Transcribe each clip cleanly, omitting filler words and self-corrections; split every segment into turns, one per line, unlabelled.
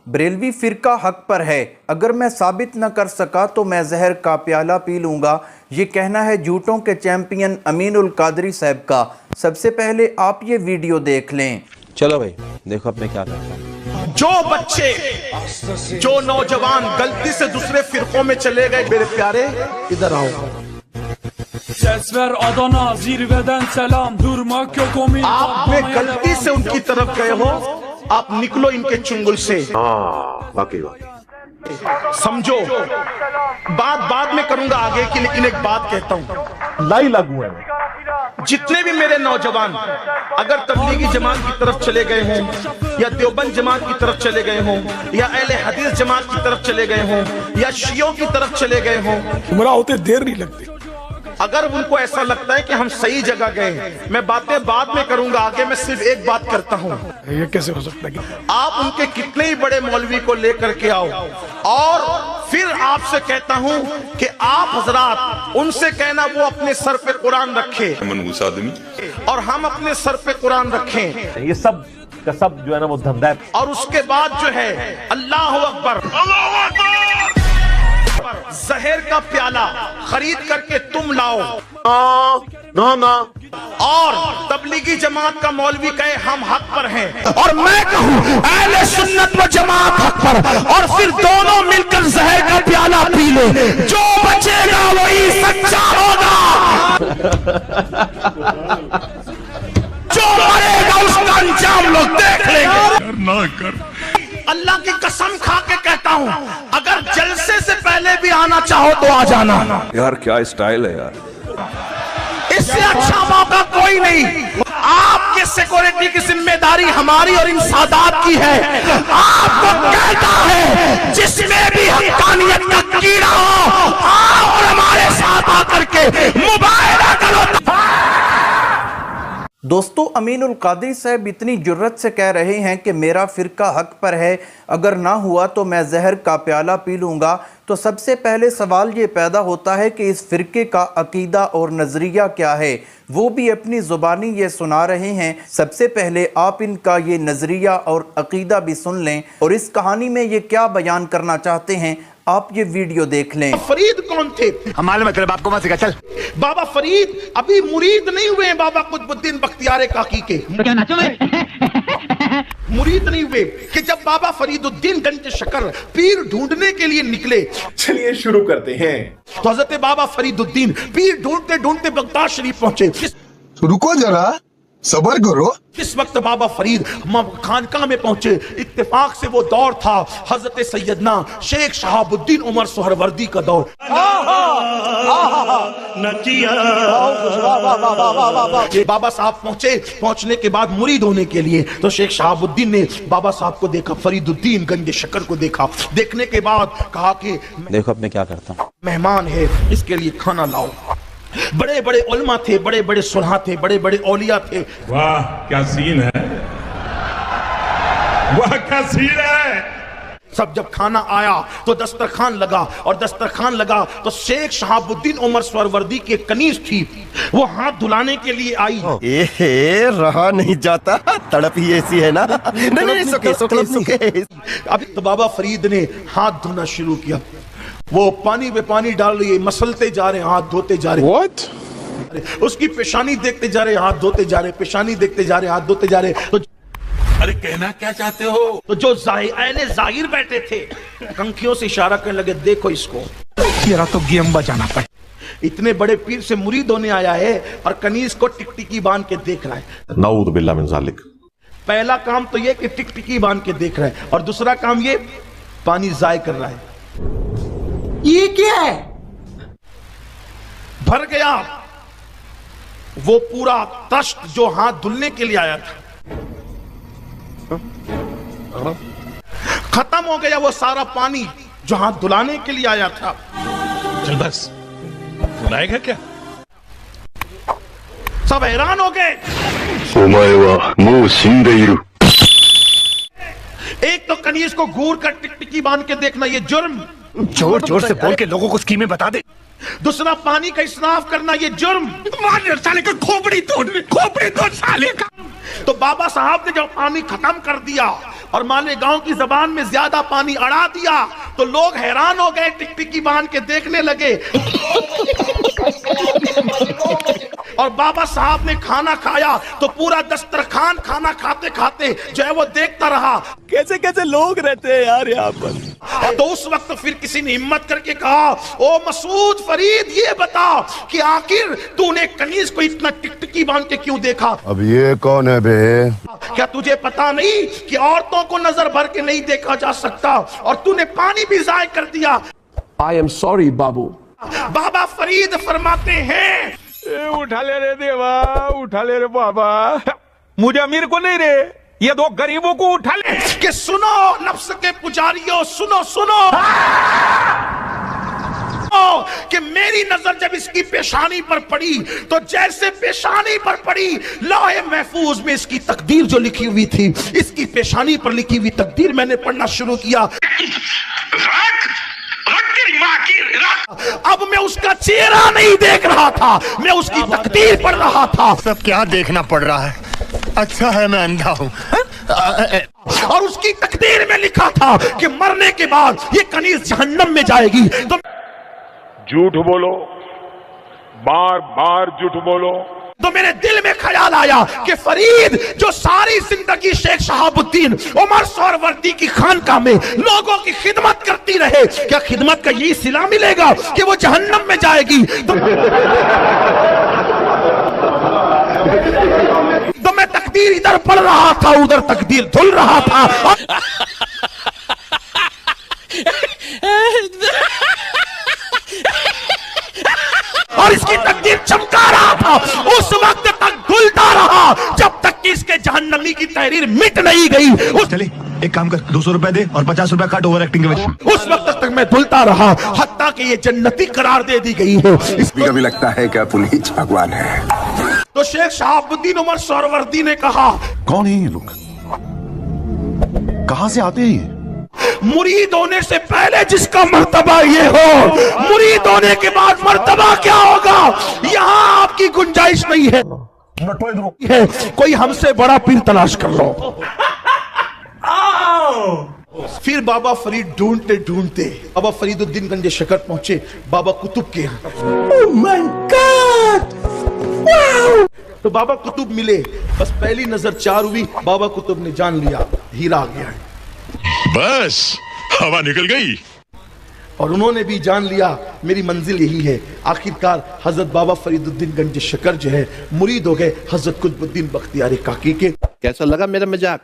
बरेलवी फिरका हक पर है, अगर मैं साबित न कर सका तो मैं जहर का प्याला पी लूँगा। ये कहना है झूठों के चैंपियन अमीनुल कादरी साहब का। सबसे पहले आप ये वीडियो देख लें।
चलो भाई देखो अब मैं क्या करता हूँ।
जो बच्चे, जो नौजवान गलती से दूसरे फिरकों में चले गए, मेरे प्यारे इधर आओ।
Sesver Adana zirveden selam, durmak yok o min.
आपने गलती से उनकी तरफ गए हो, आप निकलो इनके चुंगल से।
वाकई
समझो, बात में करूंगा आगे की, लेकिन एक बात कहता हूं,
लाई लागू है।
जितने भी मेरे नौजवान अगर तबलीगी जमात की तरफ चले गए हों, या देवबंद जमात की तरफ चले गए हों, या अहले हदीस जमात की तरफ चले गए हों, या शियों की तरफ चले गए हों,
गुमराह होते देर नहीं लगती।
अगर उनको ऐसा लगता है कि हम सही जगह गए, मैं बातें बाद में करूंगा, आगे मैं सिर्फ एक बात करता हूं।
ये कैसे हो सकता है?
आप उनके कितने ही बड़े मौलवी को लेकर के आओ, और फिर आपसे कहता हूं कि आप हजरात उनसे कहना वो अपने सर पे कुरान रखे और हम अपने सर पे कुरान रखें।
ये सब का सब जो है ना वो धंधा है।
और उसके बाद जो है अल्लाह अकबर, जहर का प्याला खरीद करके तुम लाओ
ना
और तबलीगी जमात का मौलवी कहे हम हक पर हैं, और मैं कहूं अहले सुन्नत व जमात हक पर, और फिर दोनों मिलकर जहर का प्याला पी ले। जो बचेगा वही सच्चा होगा, जो मरेगा उसका अंजाम लोग देख लेंगे।
ना कर।
अल्लाह की कसम खा के कहता हूं, अगर जलसे से पहले भी आना चाहो तो आ जाना।
यार क्या स्टाइल है यार,
इससे अच्छा मौका कोई नहीं। आपके सिक्योरिटी की जिम्मेदारी हमारी और इन सादात की है। आपको कहता है जिसमें भी हक्कानियत का कीड़ा हो, आओ और हमारे साथ आकर के मुबाहिरा करो।
दोस्तों, अमीनुल कादरी साहब इतनी जुर्रत से कह रहे हैं कि मेरा फ़िरका हक पर है, अगर ना हुआ तो मैं जहर का प्याला पी लूँगा। तो सबसे पहले सवाल ये पैदा होता है कि इस फ़िरके का अकीदा और नज़रिया क्या है। वो भी अपनी ज़ुबानी ये सुना रहे हैं। सबसे पहले आप इनका ये नज़रिया और अकीदा भी सुन लें, और इस कहानी में ये क्या बयान करना चाहते हैं आप ये वीडियो देख लें।
फरीद कौन थे?
हमारे मतलब आपको मत सिखा। चल
बाबा फरीद अभी मुरीद नहीं हुए हैं बाबा कुतुबुद्दीन बख्तियार काकी के।
क्या नाचो में?
मुरीद नहीं हुए कि जब बाबा फरीदुद्दीन गंज शकर पीर ढूंढने के लिए निकले।
चलिए शुरू करते हैं।
तो हजरत बाबा फरीदुद्दीन पीर ढूंढते ढूंढते बगदाद शरीफ पहुंचे।
रुको जरा, सबर करो।
इस वक्त बाबा फरीद खानकाह में पहुंचे। इत्तेफाक से वो दौर था हजरत सैयदना शेख शहाबुद्दीन उमर सुहरवर्दी का दौर। बाबा साहब पहुंचे। पहुंचने के बाद मुरीद होने के लिए तो शेख शहाबुद्दीन ने बाबा साहब को देखा, फरीदुद्दीन गंज शकर को देखा। देखने के बाद कहा कि
देखो अब मैं क्या करता हूँ।
मेहमान है, इसके लिए खाना लाओ। बड़े बड़े उलमा थे, बड़े बड़े सुलहा थे, बड़े बड़े औलिया थे।
वाह क्या सीन है, वाह क्या सीन है।
सब जब खाना आया तो दस्तरखान लगा, और दस्तरखान लगा तो शेख शहाबुद्दीन उमर सुहरवर्दी की कनीज थी, वो हाथ धुलाने के लिए आई।
रहा नहीं जाता, तड़प ही ऐसी है ना। नहीं, सुके।
अभी तो बाबा फरीद ने हाथ धोना शुरू किया। वो पानी में पानी डाल रही है, मसलते जा रहे, हाथ धोते जा रहे।
What?
उसकी पेशानी देखते जा रहे, हाथ धोते जा रहे, पेशानी देखते जा रहे, हाथ धोते जा रहे। तो
अरे कहना क्या चाहते हो?
तो जो अहले जाहिर बैठे थे कंखियों से इशारा करने लगे, देखो इसको,
तेरा तो गेम बजाना पड़े।
इतने बड़े पीर से मुरीद होने आया है और कनीज को टिकटिकी बांध के देख रहा है।
नाऊद बिल्लाह मिन ज़ालिक।
पहला काम तो ये कि टिकटिकी बांध के देख रहा है, और दूसरा काम ये पानी जाय कर रहा है।
ये क्या है?
भर गया वो पूरा तश्त जो हाथ धुलने के लिए आया था। खत्म हो गया वो सारा पानी जो हाथ धुलाने के लिए आया था।
चल बस, सुनाएगा क्या?
सब हैरान हो गए। एक तो कनीज को घूर कर टिकटिकी बांध के देखना ये जुर्म।
जोर जोर से बोल के लोगों को स्कीमें बता दे।
दूसरा पानी का इसराफ करना ये जुर्म।
साले का खोपड़ी तोड़ साले का।
तो बाबा साहब ने जब पानी खत्म कर दिया, اور मालेगांव की जबान में ज्यादा पानी अड़ा दिया तो लोग हैरान हो गए, टिकटिकी बांध के देखने लगे। और बाबा साहब ने खाना खाया तो पूरा दस्तरखान खाना खाते खाते जो है वो देखता रहा।
कैसे कैसे लोग रहते हैं यार यहाँ पर।
तो उस वक्त फिर किसी ने हिम्मत करके कहा, ओ मसूद फरीद ये बता कि आखिर तूने कनीज को इतना टिकटिकी बांध के क्यों देखा?
अब ये कौन है बे?
क्या तुझे पता नहीं कि औरतों को नजर भर के नहीं देखा जा सकता और तूने पानी भी जाय कर दिया।
आई एम सॉरी बाबू।
बाबा फरीद फरमाते हैं,
उठा ले रे देवा, उठा ले रे बाबा, मुझे अमीर को नहीं रे, ये दो गरीबों को उठा ले।
कि सुनो नफ्स के पुजारियों, सुनो सुनो कि मेरी नजर जब इसकी पेशानी पर पड़ी तो जैसे पेशानी पर पड़ी लौहे महफूज में इसकी तकदीर जो लिखी हुई थी, इसकी पेशानी पर लिखी हुई तकदीर मैंने पढ़ना शुरू किया। अब मैं उसका चेहरा नहीं देख रहा था, मैं उसकी तकदीर पढ़ रहा था।
सब क्या देखना पड़ रहा है? अच्छा है मैं अंधा हूँ।
और उसकी तकदीर में लिखा था कि मरने के बाद ये कनीज जहन्नम में जाएगी। तो
झूठ बोलो, बार बार झूठ बोलो।
तो मेरे दिल में ख्याल आया कि फरीद जो सारी जिंदगी शेख शहाबुद्दीन उमर सोहरवर्दी की खानकाह में लोगों की खिदमत करती रहे, क्या खिदमत का यही सिला मिलेगा कि वो जहन्नम में जाएगी? तो मैं तकदीर इधर पढ़ रहा था, उधर तकदीर धुल रहा था। और इसकी तकदीर चमका रहा था, उस वक्त तक धुलता रहा जब तक कि इसके जहन्नमी की तहरीर मिट नहीं गई।
चले एक काम कर, 200 रुपए दे और 50 रुपए काट ओवर एक्टिंग के वजह।
उस वक्त तक मैं धुलता रहा, हत्ता कि ये जन्नती करार दे दी गई है।
कभी लगता है कि पुनीत भगवान है।
तो शेख शहाबुद्दीन उमर सोहरवर्दी ने कहा,
कौन है ये लोग? कहां से आते हैं ये?
मुरीद होने से पहले जिसका मर्तबा ये हो, मुरीद होने के बाद मर्तबा क्या होगा, यहाँ आपकी गुंजाइश नहीं है। कोई हमसे बड़ा पीर तलाश कर लो। फिर बाबा फरीद ढूंढते ढूंढते बाबा फरीदुद्दीन गंज शकर पहुंचे, बाबा कुतुब के यहाँ। Oh my God! Wow! तो बाबा कुतुब मिले, बस पहली नजर चार हुई, बाबा कुतुब ने जान लिया हीरा आ गया है।
बस हवा निकल गई
और उन्होंने भी जान लिया मेरी मंजिल यही है। आखिरकार हजरत बाबा फरीदुद्दीन गंज शकर जो है मुरीद हो गए हजरत कुतुबुद्दीन बख्तियार काकी के।
कैसा लगा मेरा मजाक?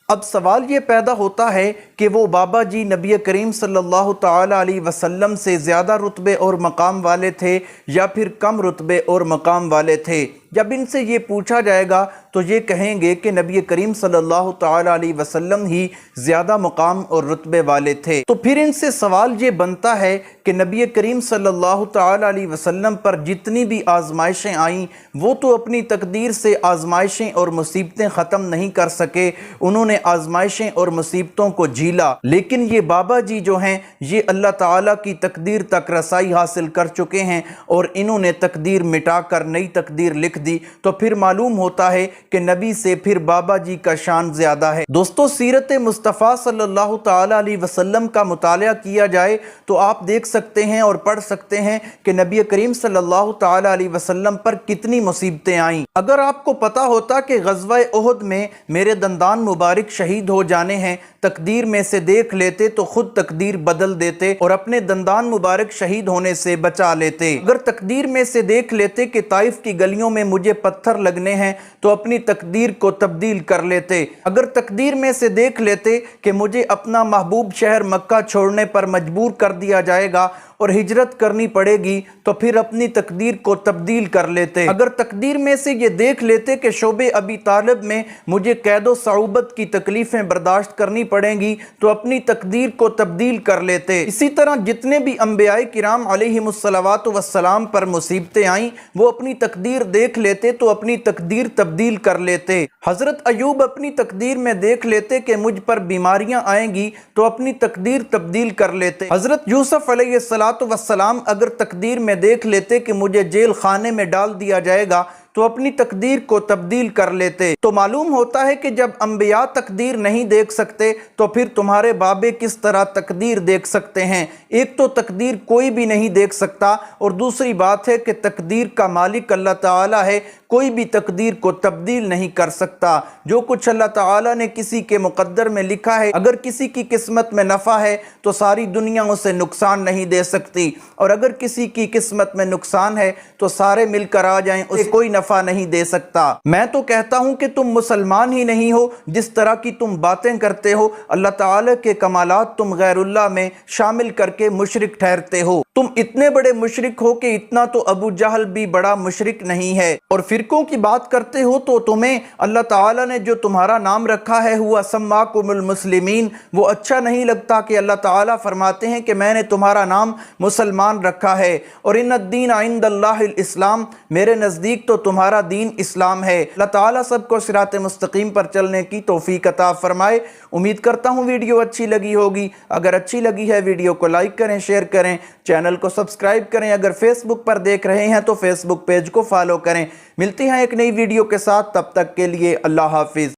अब सवाल ये पैदा होता है कि वो बाबा जी नबी करीम सल्लल्लाहु ताला अलैहि वसल्लम से ज़्यादा रुतबे और मकाम वाले थे या फिर कम रुतबे और मकाम वाले थे। जब इनसे ये पूछा जाएगा तो ये कहेंगे कि नबी करीम सल्लल्लाहु ताला अलैहि वसल्लम ही ज़्यादा मकाम और रुतबे वाले थे। तो फिर इनसे सवाल ये बनता है कि नबी करीम सल्लल्लाहु ताला अलैहि वसल्लम पर जितनी भी आजमाइशें आईं वो तो अपनी तकदीर से आजमाइशें और मुसीबतें ख़त्म नहीं कर सके, उन्होंने आजमाइशें और मुसीबतों को झीला। लेकिन ये बाबा जी जो हैं ये अल्लाह ताला की तकदीर तक रसाई हासिल कर चुके हैं और इन्होंने तकदीर मिटाकर नई तकदीर लिख दी। तो फिर मालूम होता है कि नबी से फिर बाबा जी का शान ज्यादा है। दोस्तों, सीरत मुस्तफ़ा सल्लल्लाहु ताला अलैहि वसल्लम का मुतालिया किया जाए तो आप देख सकते हैं और पढ़ सकते हैं कि नबी करीम सल्लल्लाहु ताला अलैहि वसल्लम पर कितनी मुसीबतें आईं। अगर आपको पता होता कि ग़ज़वा उहद में मेरे दंदान मुबारक शहीद हो जाने हैं, तकदीर में से देख लेते तो खुद तकदीर बदल देते और अपने दंदान मुबारक शहीद होने से बचा लेते। अगर तकदीर में से देख लेते कि ताइफ की गलियों में मुझे पत्थर लगने हैं तो अपनी तकदीर को तब्दील कर लेते। अगर तकदीर में से देख लेते कि मुझे अपना महबूब शहर मक्का छोड़ने पर मजबूर कर दिया जाएगा और हिजरत करनी पड़ेगी तो फिर अपनी तकदीर को तब्दील कर लेते। अगर तकदीर में से ये देख लेते कि शोबे अबी तालिब में मुझे कैदो सऊबत की तकलीफ़ें बर्दाश्त करनी पड़ेंगी तो अपनी तकदीर को तब्दील कर लेते। इसी तरह जितने भी अंबियाए किराम अलैहिमुस्सलावातु वस्सलाम पर मुसीबतें आईं वो अपनी तकदीर देख लेते तो अपनी तकदीर तब्दील कर लेते। हज़रत अयूब अपनी तकदीर में देख लेते कि मुझ पर बीमारियां आएंगी तो अपनी तकदीर तब्दील कर लेते। हज़रत यूसुफ अलैहिस्सलातु वस्सलाम अगर तकदीर में देख लेते कि मुझे जेल खाने में डाल दिया जाएगा تو اپنی تقدیر کو تبدیل کر لیتے۔ تو معلوم ہوتا ہے کہ جب انبیاء تقدیر نہیں دیکھ سکتے تو پھر تمہارے بابے کس طرح تقدیر دیکھ سکتے ہیں؟ ایک تو تقدیر کوئی بھی نہیں دیکھ سکتا، اور دوسری بات ہے کہ تقدیر کا مالک اللہ تعالیٰ ہے، کوئی بھی تقدیر کو تبدیل نہیں کر سکتا۔ جو کچھ اللہ تعالیٰ نے کسی کے مقدر میں لکھا ہے، اگر کسی کی قسمت میں نفع ہے تو ساری دنیا اسے نقصان نہیں دے سکتی، اور اگر کسی کی قسمت میں نقصان ہے تو سارے مل کر آ جائیں اسے کوئی نفع نہیں دے سکتا۔ میں تو کہتا ہوں کہ تم مسلمان ہی نہیں ہو، جس طرح کی تم باتیں کرتے ہو اللہ تعالیٰ کے کمالات تم غیر اللہ میں شامل کر کے مشرک ٹھہرتے ہو۔ تم اتنے بڑے مشرک ہو کہ اتنا تو ابو جہل بھی بڑا مشرک نہیں ہے۔ اور فرقوں کی بات کرتے ہو تو تمہیں اللہ تعالیٰ نے جو تمہارا نام رکھا ہے ہوا سماکم المسلمین، وہ اچھا نہیں لگتا کہ اللہ تعالیٰ فرماتے ہیں کہ میں نے تمہارا نام مسلمان رکھا ہے، اور ان الدین عند اللہ الاسلام، میرے نزدیک تو تمہارا دین اسلام ہے۔ اللہ تعالیٰ سب کو صراط مستقیم پر چلنے کی توفیق عطا فرمائے۔ امید کرتا ہوں ویڈیو اچھی لگی ہوگی۔ اگر اچھی لگی ہے ویڈیو کو لائک کریں، شیئر کریں، چینل کو سبسکرائب کریں۔ اگر فیس بک پر دیکھ رہے ہیں تو فیس بک پیج کو فالو کریں۔ ملتے ہیں ایک نئی ویڈیو کے ساتھ، تب تک کے لیے اللہ حافظ۔